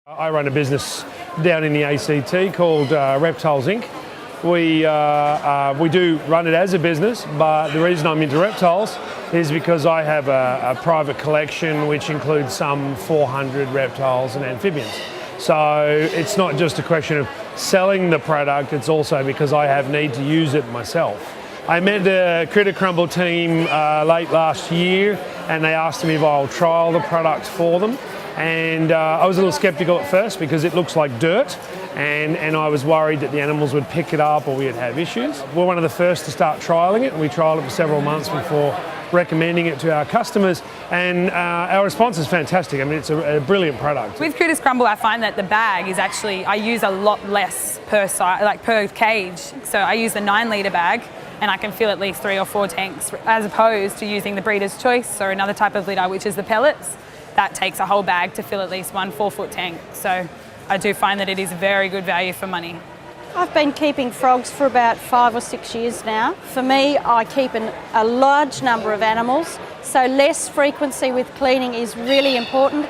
I run a business down in the ACT called Reptiles Inc. We do run it as a business, but the reason I'm into reptiles is because I have a private collection which includes some 400 reptiles and amphibians. So it's not just a question of selling the product, it's also because I have need to use it myself. I met the Kritter Crumble team late last year, and they asked me if I'll trial the product for them. And I was a little sceptical at first because it looks like dirt, and I was worried that the animals would pick it up or we'd have issues. We're one of the first to start trialling it, and we trialled it for several months before recommending it to our customers, and our response is fantastic. I mean, it's a brilliant product. With Critter's Crumble, I find that the bag is actually, I use a lot less per cage. So I use the 9-litre bag, and I can fill at least 3 or 4 tanks, as opposed to using the Breeder's Choice or another type of litter, which is the pellets. That takes a whole bag to fill at least 1 4-foot tank. So I do find that it is very good value for money. I've been keeping frogs for about 5 or 6 years now. For me, I keep a large number of animals, so less frequency with cleaning is really important.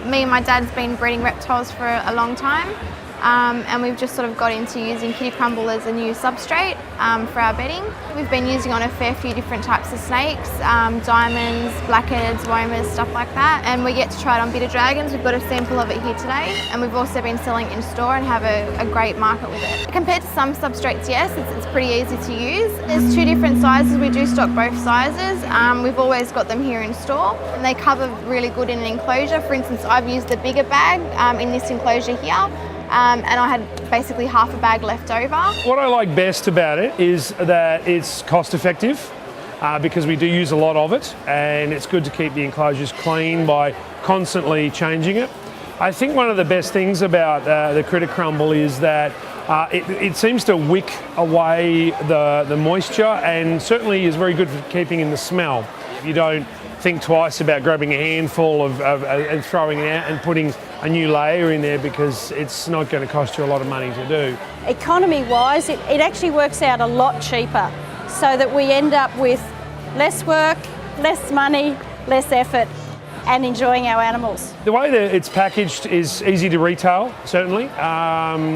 Me and my dad's been breeding reptiles for a long time, and we've just sort of got into using Kitty Crumble as a new substrate for our bedding. We've been using on a fair few different types of snakes, diamonds, blackheads, womas, stuff like that, and we get to try it on bearded dragons. We've got a sample of it here today, and we've also been selling in store and have a great market with it. Compared to some substrates, yes, it's pretty easy to use. There's 2 different sizes. We do stock both sizes. We've always got them here in store, and they cover really good in an enclosure. For instance, I've used the bigger bag in this enclosure here, and I had basically half a bag left over. What I like best about it is that it's cost effective because we do use a lot of it, and it's good to keep the enclosures clean by constantly changing it. I think one of the best things about the Kritter Crumble is that it seems to wick away the moisture, and certainly is very good for keeping in the smell. You don't think twice about grabbing a handful and throwing it out and putting a new layer in there, because it's not going to cost you a lot of money to do. Economy-wise, it actually works out a lot cheaper, so that we end up with less work, less money, less effort, and enjoying our animals. The way that it's packaged is easy to retail, certainly.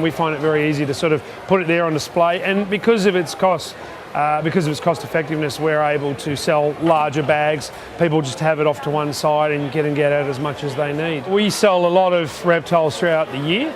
We find it very easy to sort of put it there on display, and because of its cost effectiveness, we're able to sell larger bags. People just have it off to one side and get out as much as they need. We sell a lot of reptiles throughout the year,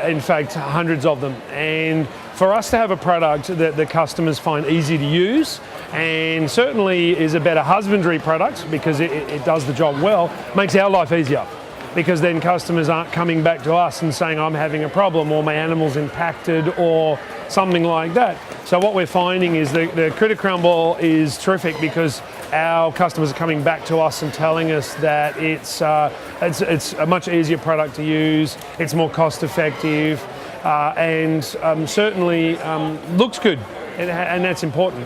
in fact hundreds of them, and for us to have a product that the customers find easy to use and certainly is a better husbandry product because it does the job well, makes our life easier, because then customers aren't coming back to us and saying I'm having a problem or my animal's impacted or something like that. So what we're finding is the Kritter Crumble is terrific because our customers are coming back to us and telling us that it's a much easier product to use, it's more cost effective, and certainly looks good, and that's important.